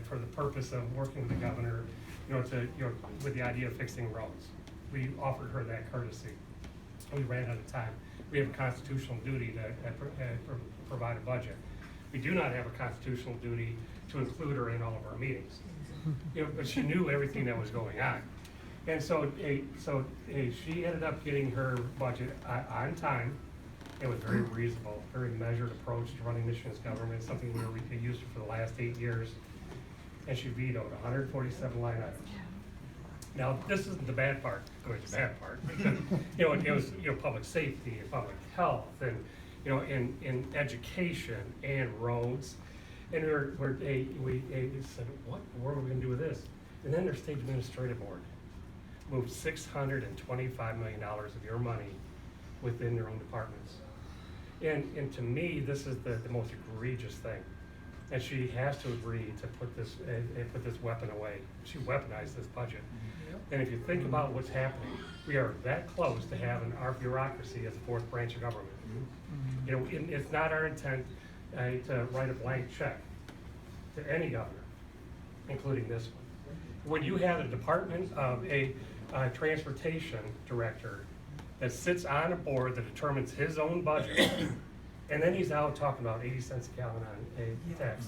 for the purpose of working with the governor, with the idea of fixing roads. We offered her that courtesy. We ran out of time. We have a constitutional duty to provide a budget. We do not have a constitutional duty to include her in all of our meetings. But she knew everything that was going on. And so she ended up getting her budget on time. It was very reasonable, very measured approach to running Michigan's government, something we used for the last 8 years. And she vetoed 147 line items. Now, this isn't the bad part. I mean, the bad part. It was public safety and public health, and in education and roads. And we said, what in the world are we going to do with this? And then their state administrative board moved $625 million of your money within their own departments. And to me, this is the most egregious thing. And she has to agree to put this weapon away. She weaponized this budget. And if you think about what's happening, we are that close to having our bureaucracy as a fourth branch of government. It's not our intent to write a blank check to any governor, including this one. When you have a department of a transportation director that sits on a board that determines his own budget, and then he's out talking about 80 cents a gallon on a tax.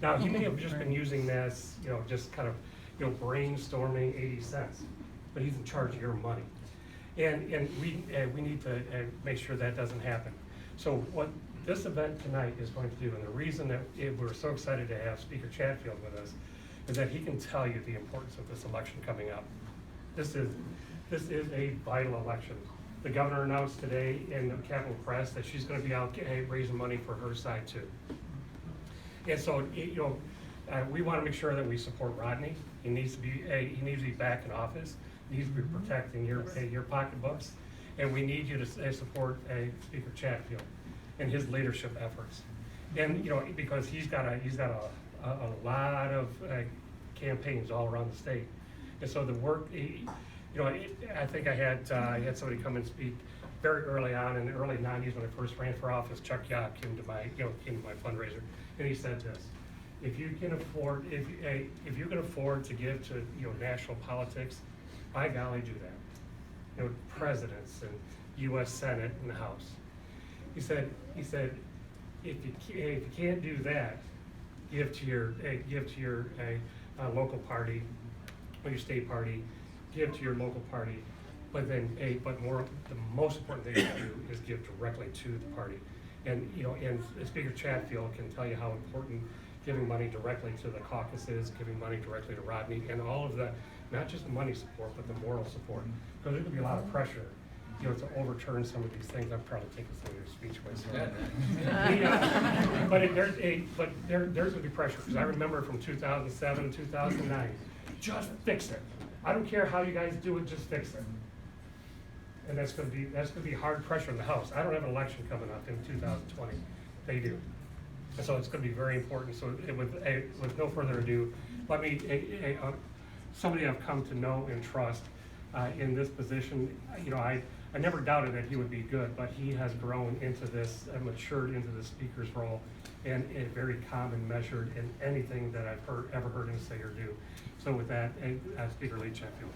Now, he may have just been using this, just kind of, brainstorming 80 cents, but he's in charge of your money. And we need to make sure that doesn't happen. So what this event tonight is going to do, and the reason that we're so excited to have Speaker Chatfield with us, is that he can tell you the importance of this election coming up. This is a vital election. The governor announced today in the Capitol Press that she's going to be out raising money for her side too. And so, we want to make sure that we support Rodney. He needs to be back in office. He needs to be protecting your pocketbooks, and we need you to support Speaker Chatfield and his leadership efforts. And because he's got a lot of campaigns all around the state, and so the work. I think I had somebody come and speak very early on in the early '90s when I first ran for office. Chuck Yacht came to my fundraiser, and he said this: if you can afford to give to national politics, by golly, do that. Presidents and U.S. Senate and the House. He said if you can't do that, give to your local party or your state party. Give to your local party, but the most important thing to do is give directly to the party. And Speaker Chatfield can tell you how important giving money directly to the caucuses, giving money directly to Rodney, and all of that, not just the money support, but the moral support. Because there's going to be a lot of pressure, to overturn some of these things. I'm probably taking some of your speech away. But there's going to be pressure, because I remember from 2007 to 2009, just fix it. I don't care how you guys do it, just fix it. And that's going to be hard pressure in the House. I don't have an election coming up in 2020. They do. And so it's going to be very important. So with no further ado, let me, somebody I've come to know and trust in this position. I never doubted that he would be good, but he has grown into this, matured into the speaker's role, and very calm and measured in anything that I've ever heard him say or do. So with that, Speaker Lee Chatfield.